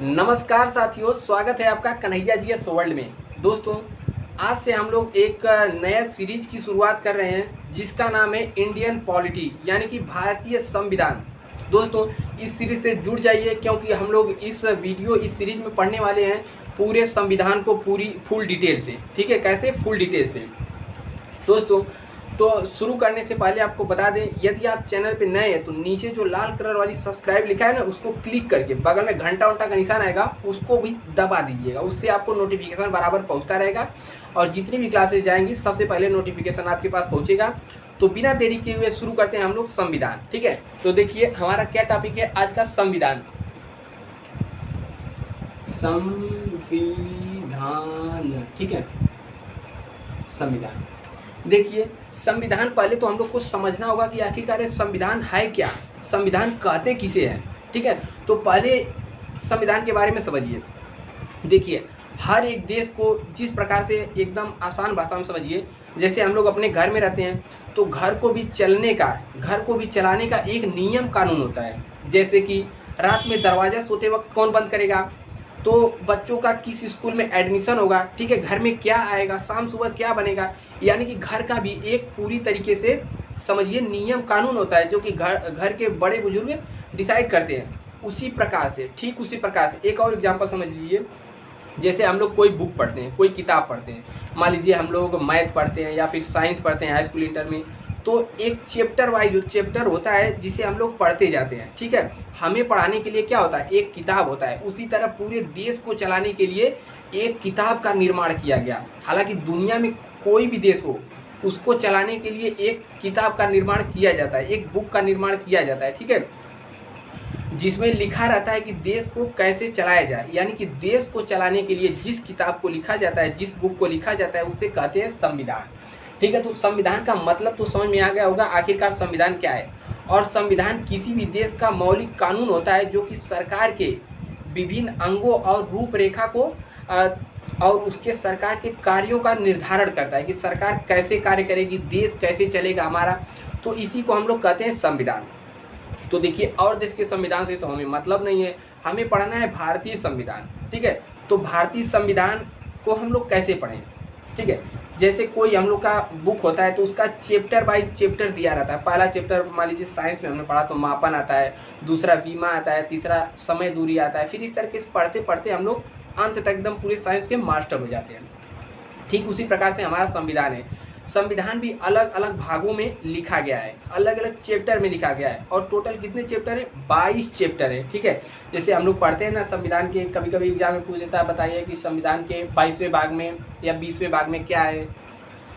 नमस्कार साथियों, स्वागत है आपका कन्हैया जीएस वर्ल्ड में। दोस्तों, आज से हम लोग एक नया सीरीज की शुरुआत कर रहे हैं जिसका नाम है इंडियन पॉलिटी यानी कि भारतीय संविधान। दोस्तों, इस सीरीज से जुड़ जाइए क्योंकि हम लोग इस सीरीज में पढ़ने वाले हैं पूरे संविधान को पूरी फुल डिटेल से। ठीक है, कैसे फुल डिटेल से दोस्तों। तो शुरू करने से पहले आपको बता दें, यदि आप चैनल पे नए हैं तो नीचे जो लाल कलर वाली सब्सक्राइब लिखा है ना, उसको क्लिक करके बगल में घंटा उंटा का निशान आएगा, उसको भी दबा दीजिएगा। उससे आपको नोटिफिकेशन बराबर पहुंचता रहेगा और जितनी भी क्लासेज जाएंगी सबसे पहले नोटिफिकेशन आपके पास पहुंचेगा। तो बिना देरी किए हुए शुरू करते हैं हम लोग संविधान। ठीक है, तो देखिए हमारा क्या टॉपिक है आज का, संविधान। ठीक है, संविधान। देखिए, संविधान पहले तो हम लोग को समझना होगा कि आखिरकार संविधान है क्या, संविधान कहते किसे हैं। ठीक है, तो पहले संविधान के बारे में समझिए। देखिए, हर एक देश को जिस प्रकार से एकदम आसान भाषा में समझिए, जैसे हम लोग अपने घर में रहते हैं तो घर को भी चलाने का एक नियम कानून होता है। जैसे कि रात में दरवाज़ा सोते वक्त कौन बंद करेगा, तो बच्चों का किस स्कूल में एडमिशन होगा, ठीक है, घर में क्या आएगा, शाम सुबह क्या बनेगा, यानी कि घर का भी एक पूरी तरीके से समझिए नियम कानून होता है जो कि घर के बड़े बुजुर्ग डिसाइड करते हैं। उसी प्रकार से, ठीक उसी प्रकार से एक और एग्जांपल समझ लीजिए। जैसे हम लोग कोई बुक पढ़ते हैं, कोई किताब पढ़ते हैं, मान लीजिए हम लोग मैथ पढ़ते हैं या फिर साइंस पढ़ते हैं हाई स्कूल इंटर में, तो एक चैप्टर वाइज जो चैप्टर होता है जिसे हम लोग पढ़ते जाते हैं। ठीक है, हमें पढ़ाने के लिए क्या होता है, एक किताब होता है। उसी तरह पूरे देश को चलाने के लिए एक किताब का निर्माण किया गया। हालांकि दुनिया में कोई भी देश हो, उसको चलाने के लिए एक किताब का निर्माण किया जाता है, एक बुक का निर्माण किया जाता है। ठीक है, जिसमें लिखा रहता है कि देश को कैसे चलाया जाए, यानी कि देश को चलाने के लिए जिस किताब को लिखा जाता है, जिस बुक को लिखा जाता है, उसे कहते हैं संविधान। ठीक है, तो संविधान का मतलब तो समझ में आ गया होगा आखिरकार संविधान क्या है। और संविधान किसी भी देश का मौलिक कानून होता है जो कि सरकार के विभिन्न अंगों और रूपरेखा को और उसके सरकार के कार्यों का निर्धारण करता है कि सरकार कैसे कार्य करेगी, देश कैसे चलेगा हमारा। तो इसी को हम लोग कहते हैं संविधान। तो देखिए, और देश के संविधान से तो हमें मतलब नहीं है, हमें पढ़ना है भारतीय संविधान। ठीक है, तो भारतीय संविधान को हम लोग कैसे पढ़ें। ठीक है, जैसे कोई हम लोग का बुक होता है तो उसका चैप्टर बाय चैप्टर दिया रहता है। पहला चैप्टर मान लीजिए साइंस में हमने पढ़ा तो मापन आता है, दूसरा बीमा आता है, तीसरा समय दूरी आता है। फिर इस तरीके से पढ़ते पढ़ते हम लोग अंत तक एकदम पूरे साइंस के मास्टर हो जाते हैं। ठीक उसी प्रकार से हमारा संविधान है। संविधान भी अलग अलग भागों में लिखा गया है, अलग अलग चैप्टर में लिखा गया है। और टोटल कितने चैप्टर है, 22 चैप्टर है। ठीक है, जैसे हम लोग पढ़ते हैं ना संविधान के, कभी कभी एग्जाम में पूछ देता है, बताइए कि संविधान के 22वें भाग में या 20वें भाग में क्या है,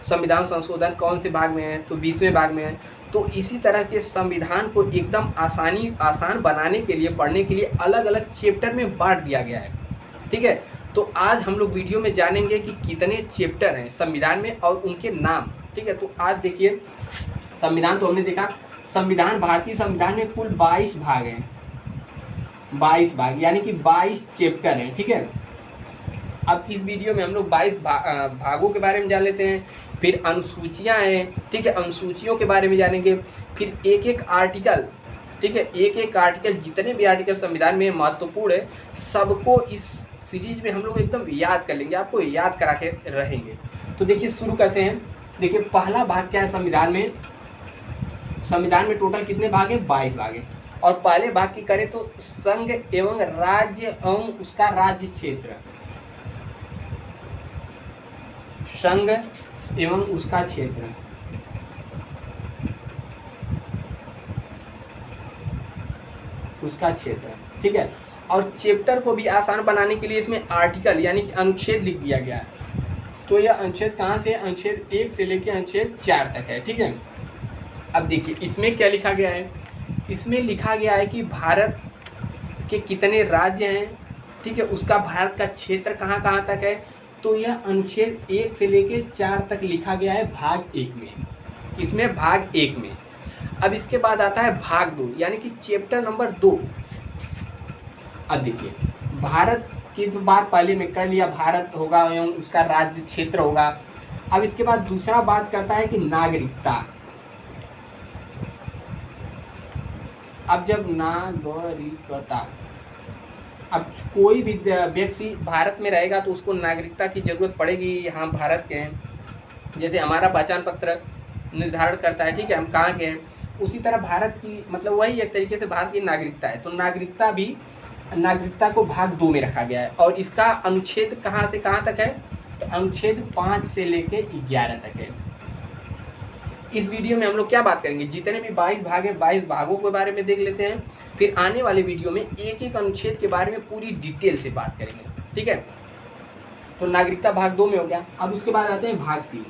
संविधान संशोधन कौन से भाग में है, तो 20वें भाग में है। तो इसी तरह के संविधान को एकदम आसान बनाने के लिए, पढ़ने के लिए अलग अलग चैप्टर में बांट दिया गया है। ठीक है, तो आज हम लोग वीडियो में जानेंगे कि कितने चैप्टर हैं संविधान में और उनके नाम। ठीक है, तो आज देखिए, संविधान तो हमने देखा, संविधान, भारतीय संविधान में कुल 22 भाग हैं, 22 भाग यानी कि 22 चैप्टर हैं। ठीक है, अब इस वीडियो में हम लोग 22 भागों के बारे में जान लेते हैं। फिर अनुसूचियां हैं, ठीक है, अनुसूचियों के बारे में जानेंगे। फिर एक एक आर्टिकल, ठीक है, एक एक आर्टिकल, जितने भी आर्टिकल संविधान में महत्वपूर्ण है सबको इस सीरीज में हम लोग एकदम याद कर लेंगे, आपको याद करा के रहेंगे। तो देखिए शुरू करते हैं। देखिए पहला भाग क्या है संविधान में, संविधान में टोटल कितने भाग हैं, 22 भाग हैं। और पहले भाग की करें तो संघ एवं राज्य एवं उसका राज्य क्षेत्र, संघ एवं उसका क्षेत्र, उसका क्षेत्र। ठीक है, और चैप्टर को भी आसान बनाने के लिए इसमें आर्टिकल यानी कि अनुच्छेद लिख दिया गया है। तो यह अनुच्छेद कहाँ से, अनुच्छेद 1 से लेकर अनुच्छेद 4 तक है। ठीक है, अब देखिए इसमें क्या लिखा गया है, इसमें लिखा गया है कि भारत के कितने राज्य हैं। ठीक है, उसका भारत का क्षेत्र कहाँ कहाँ तक है। तो यह अनुच्छेद 1 से लेकर 4 तक लिखा गया है भाग 1 में, इसमें भाग 1 में। अब इसके बाद आता है भाग 2 यानी कि चैप्टर नंबर 2। अब देखिए, भारत की तो बात पहले में कर लिया, भारत होगा एवं उसका राज्य क्षेत्र होगा। अब इसके बाद दूसरा बात करता है कि नागरिकता। अब जब नागरिकता, अब कोई भी व्यक्ति भारत में रहेगा तो उसको नागरिकता की ज़रूरत पड़ेगी, हम भारत के हैं, जैसे हमारा पहचान पत्र निर्धारण करता है, ठीक है, हम कहाँ के हैं, उसी तरह भारत की मतलब वही एक तरीके से भारत की नागरिकता है। तो नागरिकता को भाग 2 में रखा गया है और इसका अनुच्छेद कहाँ से कहाँ तक है, तो अनुच्छेद 5 से लेके 11 तक है। इस वीडियो में हम लोग क्या बात करेंगे, जितने भी 22 भाग हैं 22 भागों के बारे में देख लेते हैं, फिर आने वाले वीडियो में एक एक अनुच्छेद के बारे में पूरी डिटेल से बात करेंगे, ठीक है। तो नागरिकता भाग 2 में हो गया। अब उसके बाद आते हैं भाग 3।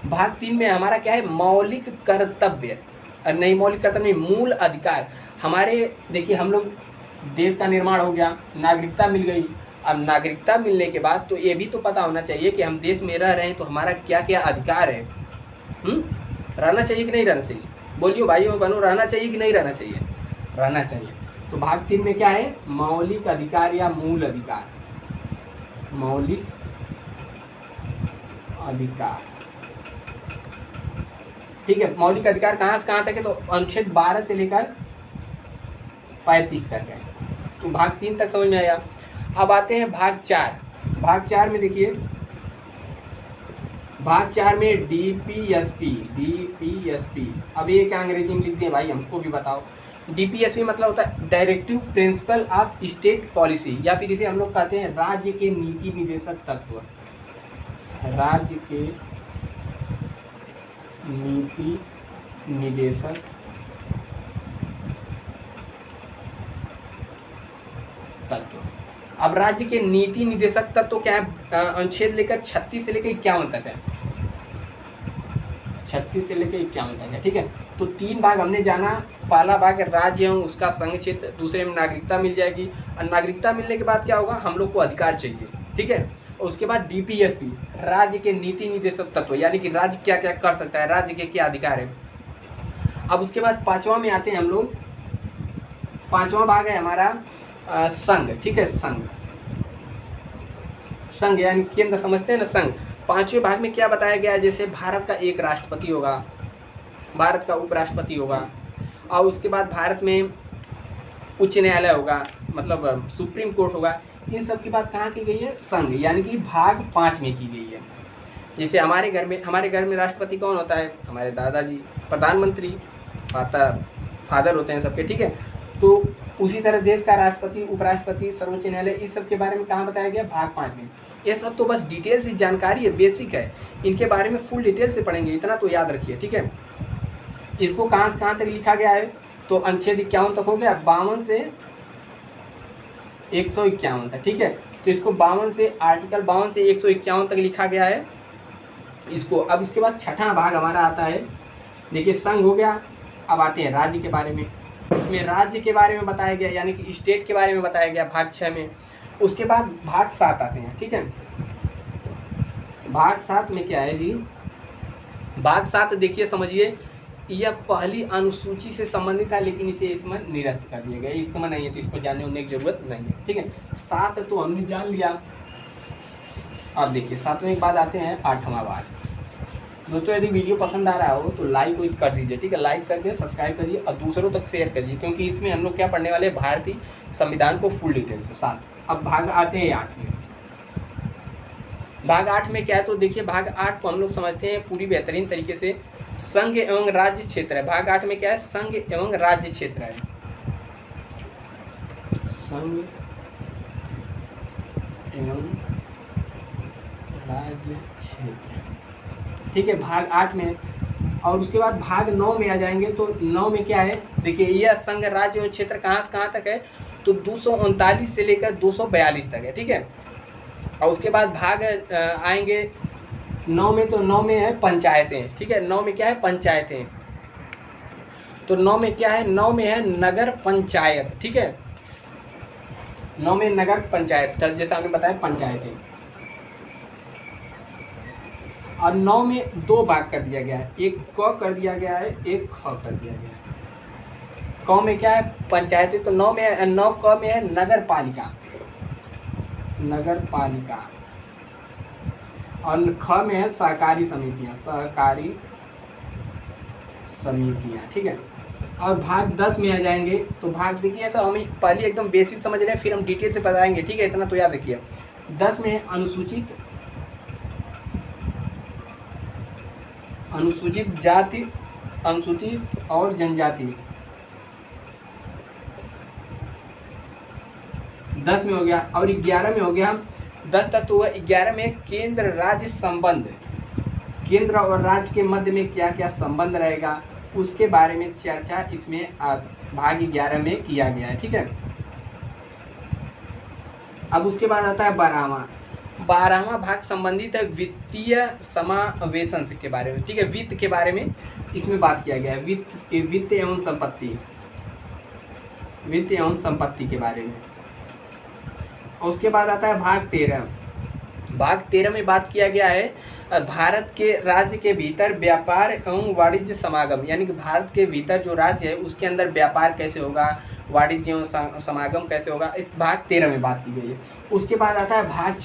भाग 3 में हमारा क्या है, मौलिक कर्तव्य, नहीं मौलिक कर्तव्य नहीं, मूल अधिकार। हमारे देखिए, हम लोग देश का निर्माण हो गया, नागरिकता मिल गई। अब नागरिकता मिलने के बाद तो ये भी तो पता होना चाहिए कि हम देश में रह रहे हैं तो हमारा क्या क्या अधिकार है। रहना चाहिए कि नहीं रहना चाहिए, बोलिए भाइयों बहनों, रहना चाहिए कि नहीं रहना चाहिए, रहना चाहिए। तो भाग 3 में क्या है, मौलिक अधिकार या मूल अधिकार, मौलिक अधिकार, ठीक है। मौलिक अधिकार कहाँ से कहाँ तक है, तो अनुच्छेद 12 से लेकर 35 तक है। तो भाग 3 तक समझ में आया। अब आते हैं भाग 4। भाग 4 में देखिए, भाग 4 में डीपीएसपी। अब ये क्या अंग्रेजी में लिखते हैं भाई, हमको भी बताओ। डीपीएसपी मतलब होता है directive principle of state policy, या फिर इसे हम लोग कहते हैं राज्य के नीति निदेशक तत्व, राज्य के नीति निदेशक तत्व। अब राज्य के नीति निदेशक तत्व क्या है, अनुच्छेद लेकर 36 से लेकर 51 तक है, 36 से लेकर 51 तक है, ठीक है। तो 3 भाग हमने जाना, पहला भाग राज्य एवं उसका संघ क्षेत्र, दूसरे में नागरिकता मिल जाएगी, और नागरिकता मिलने के बाद क्या होगा, हम लोग को अधिकार चाहिए, ठीक है। और उसके बाद डीपीएसपी, राज्य के नीति निदेशक तत्व, यानी कि राज्य क्या क्या कर सकता है, राज्य के क्या अधिकार है। अब उसके बाद 5वां में आते हैं हम लोग, 5वां भाग है हमारा संघ, ठीक है, संघ यानी केंद्र, समझते हैं ना, संघ। 5वें भाग में क्या बताया गया है, जैसे भारत का एक राष्ट्रपति होगा, भारत का उपराष्ट्रपति होगा, और उसके बाद भारत में उच्च न्यायालय होगा, मतलब सुप्रीम कोर्ट होगा। इन सब की बात कहाँ की गई है, संघ यानी कि भाग 5 में की गई है। जैसे हमारे घर में राष्ट्रपति कौन होता है, हमारे दादाजी, प्रधानमंत्री, फादर होते हैं सबके, ठीक है। तो उसी तरह देश का राष्ट्रपति, उपराष्ट्रपति, सर्वोच्च न्यायालय, इस सब के बारे में कहाँ बताया गया, भाग 5 में। ये सब तो बस डिटेल से जानकारी है, बेसिक है, इनके बारे में फुल डिटेल से पढ़ेंगे, इतना तो याद रखिए, ठीक है। इसको कहाँ से कहाँ तक लिखा गया है, तो अनुच्छेद 51 तक हो गया, 52 से 151 तक, ठीक है। तो इसको 52 से आर्टिकल 52 से 151 तक लिखा गया है इसको। अब इसके बाद 6वां भाग हमारा आता है, देखिए संघ हो गया। अब आते हैं राज्य के बारे में, इसमें राज्य के बारे में बताया गया, यानी कि स्टेट के बारे में बताया गया भाग 6 में। उसके बाद भाग 7 आते हैं, ठीक है। भाग 7 में क्या है जी, भाग 7 देखिए समझिए, यह पहली अनुसूची से संबंधित है, लेकिन इसे इसमें निरस्त कर दिया गया, इस समय नहीं है, तो इसको जानने होने की जरूरत नहीं है, ठीक है। 7 तो हमने जान लिया। अब देखिए 7वें के बाद आते हैं 8वां भाग। दोस्तों यदि वीडियो पसंद आ रहा हो तो लाइक कर दीजिए, ठीक है, लाइक करके सब्सक्राइब करिए और दूसरों तक शेयर करिए, क्योंकि इसमें हम लोग क्या पढ़ने वाले हैं, भारतीय संविधान को फुल डिटेल से 7। अब भाग आते हैं 8 में। भाग 8 में क्या है, तो देखिए भाग 8 को हम लोग समझते हैं पूरी बेहतरीन तरीके से, संघ एवं राज्य क्षेत्र है। भाग 8 में क्या है, संघ एवं राज्य क्षेत्र है, संघ एवं राज्य क्षेत्र, ठीक है, भाग 8 में। और उसके बाद भाग 9 में आ जाएंगे, तो 9 में क्या है, देखिए यह संघ राज्य एवं क्षेत्र कहाँ से कहाँ तक है, तो 239 से लेकर 242 तक है, ठीक है। और उसके बाद भाग आएंगे 9 में, तो 9 में है पंचायतें, ठीक है, 9 में क्या है, पंचायतें। तो 9 में क्या है, 9 में है नगर पंचायत, ठीक है, 9 में नगर पंचायत, जैसा हमने बताया पंचायतें। और 9 में 2 भाग कर दिया गया है, एक क कर दिया गया है, एक ख कर दिया गया है। क में क्या है, पंचायतें, तो 9 में 9 क में है नगर पालिका, नगर पालिका। और ख में है सहकारी समितियां, सहकारी समितियां, ठीक है। और भाग 10 में आ जाएंगे तो भाग देखिए ऐसा हम पहले एकदम बेसिक समझ रहे हैं, फिर हम डिटेल से बताएंगे, ठीक है, इतना तो याद रखिए। 10 में है अनुसूचित जाति, अनुसूचित और जनजाति, 10 में हो गया। और 11 में हो गया, 10 तक तो हुआ, 11 में केंद्र राज्य संबंध, केंद्र और राज्य के मध्य में क्या क्या संबंध रहेगा उसके बारे में चर्चा इसमें भाग 11 में किया गया है, ठीक है। अब उसके बाद आता है 12वां भाग संबंधित है वित्तीय समावेशन के बारे में, ठीक है, वित्त के बारे में इसमें बात किया गया है, वित्त एवं संपत्ति के बारे में। और उसके बाद आता है भाग 13 में बात किया गया है भारत के राज्य के भीतर व्यापार एवं वाणिज्य समागम, यानी कि भारत के भीतर जो राज्य है उसके अंदर व्यापार कैसे होगा, वाणिज्य एवं समागम कैसे होगा, इस भाग 13 में बात की गई है। उसके बाद आता है भाग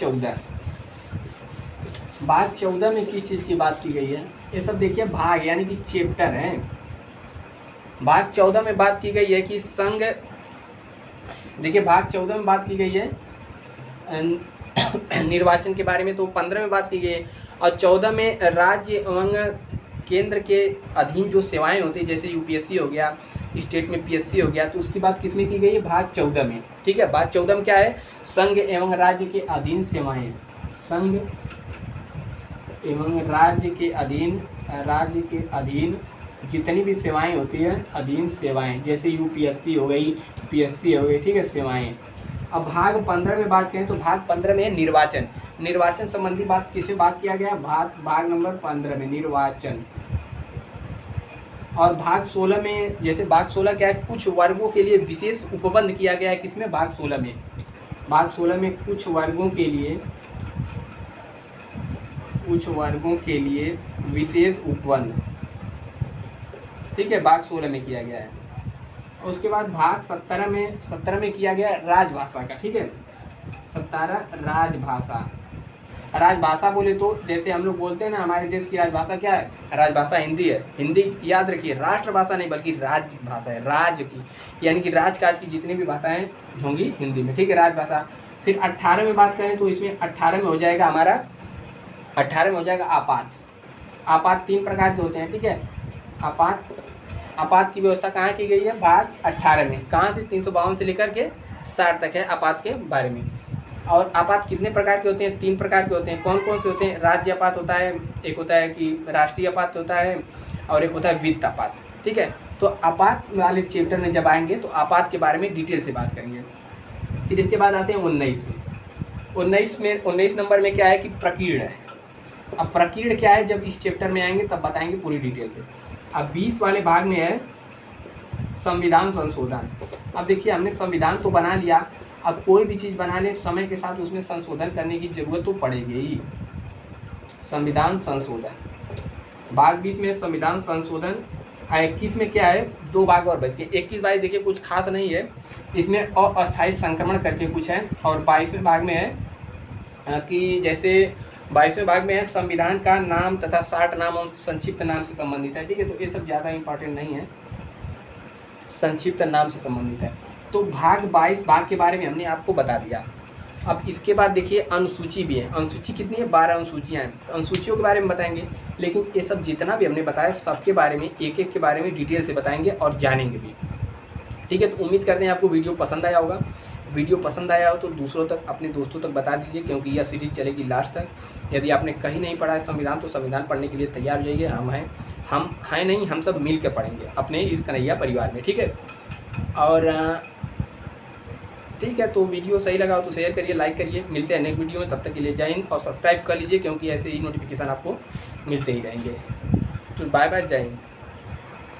14 में किस चीज़ की बात की गई है, ये सब देखिए भाग यानी कि चैप्टर है। भाग 14 में बात की गई है कि संघ, देखिए भाग 14 में बात की गई है निर्वाचन के बारे में, तो 15 में बात की गई है। और 14 में राज्य एवं केंद्र के अधीन जो सेवाएं होती है, जैसे यूपीएससी हो गया, स्टेट में पीएससी हो गया, तो उसकी बात किसमें की गई है, भाग 14 में, ठीक है। भाग 14 में क्या है, संघ एवं राज्य के अधीन सेवाएं, संघ एवं राज्य के अधीन जितनी भी सेवाएं होती है, अधीन सेवाएं, जैसे यूपीएससी हो गई, पीएससी हो गई, ठीक है, सेवाएं। अब भाग 15 में बात करें तो भाग 15 में निर्वाचन संबंधी बात किससे बात किया गया, भाग नंबर 15 में निर्वाचन। और भाग 16 में, जैसे भाग 16 क्या है, कुछ वर्गों के लिए विशेष उपबंध किया गया है, किसमें, भाग 16 में। भाग 16 में कुछ वर्गों के लिए विशेष उपबंध, ठीक है, भाग 16 में किया गया है। उसके बाद भाग 17 में किया गया राजभाषा का, ठीक है, 17 राजभाषा बोले तो जैसे हम लोग बोलते हैं ना, हमारे देश की राजभाषा क्या है, राजभाषा हिंदी है। हिंदी याद रखिए, राष्ट्रभाषा नहीं बल्कि राजभाषा है, राज्य की, यानी कि राजकाज की जितनी भी भाषाएं होंगी हिंदी में, ठीक है, राजभाषा। फिर 18 में बात करें तो इसमें 18 में हो जाएगा हमारा, 18 में हो जाएगा आपात 3 प्रकार के होते हैं, ठीक है। आपात की व्यवस्था कहाँ की गई है, भाग 18 में, कहाँ से 352 से लेकर के 60 तक है आपात के बारे में। और आपात कितने प्रकार के होते हैं, 3 प्रकार के होते हैं। कौन कौन से होते हैं, राज्य आपात होता है, एक होता है कि राष्ट्रीय आपात होता है, और एक होता है वित्त आपात, ठीक है। तो आपात वाले चैप्टर में जब आएंगे तो आपात के बारे में डिटेल से बात करेंगे। फिर इसके बाद आते हैं 19 नंबर में क्या है कि प्रकीर्ण है। अब प्रकीर्ण क्या है, जब इस चैप्टर में आएंगे तब बताएंगे पूरी डिटेल से। अब 20 वाले भाग में है संविधान संशोधन। अब देखिए हमने संविधान तो बना लिया, अब कोई भी चीज़ बना ले समय के साथ उसमें संशोधन करने की जरूरत तो पड़ेगी ही। संविधान संशोधन भाग 20 में संविधान संशोधन। 21 में क्या है, 2 भाग और बचते हैं। 21 भाग देखिए कुछ खास नहीं है, इसमें अस्थायी संक्रमण करके कुछ है। और 22वें भाग में है कि जैसे 22वें भाग में है संविधान का नाम तथा 60 नाम और संक्षिप्त नाम से संबंधित है, ठीक है। तो ये सब ज़्यादा इंपॉर्टेंट नहीं है, संक्षिप्त नाम से संबंधित है। तो भाग 22 भाग के बारे में हमने आपको बता दिया। अब इसके बाद देखिए अनुसूची भी है। अनुसूची कितनी है, 12 अनुसूचियाँ हैं। तो अनुसूचियों के बारे में बताएंगे, लेकिन ये सब जितना भी हमने बताया सबके बारे में एक एक के बारे में डिटेल से बताएंगे और जानेंगे भी, ठीक है। तो उम्मीद करते हैं आपको वीडियो पसंद आया होगा। वीडियो पसंद आया हो तो दूसरों तक, अपने दोस्तों तक बता दीजिए, क्योंकि यह सीरीज चलेगी लास्ट तक। यदि आपने कहीं नहीं पढ़ा है संविधान तो संविधान पढ़ने के लिए तैयार हो जाइए। हम हैं नहीं, हम सब मिल के पढ़ेंगे अपने इस कन्हैया परिवार में, ठीक है। और ठीक है, तो वीडियो सही लगा हो तो शेयर करिए, लाइक करिए। मिलते हैं नेक्स्ट वीडियो में, तब तक के लिए जय हिंद। और सब्सक्राइब कर लीजिए, क्योंकि ऐसे ही नोटिफिकेशन आपको मिलते ही रहेंगे। तो बाय बाय, जय हिंद।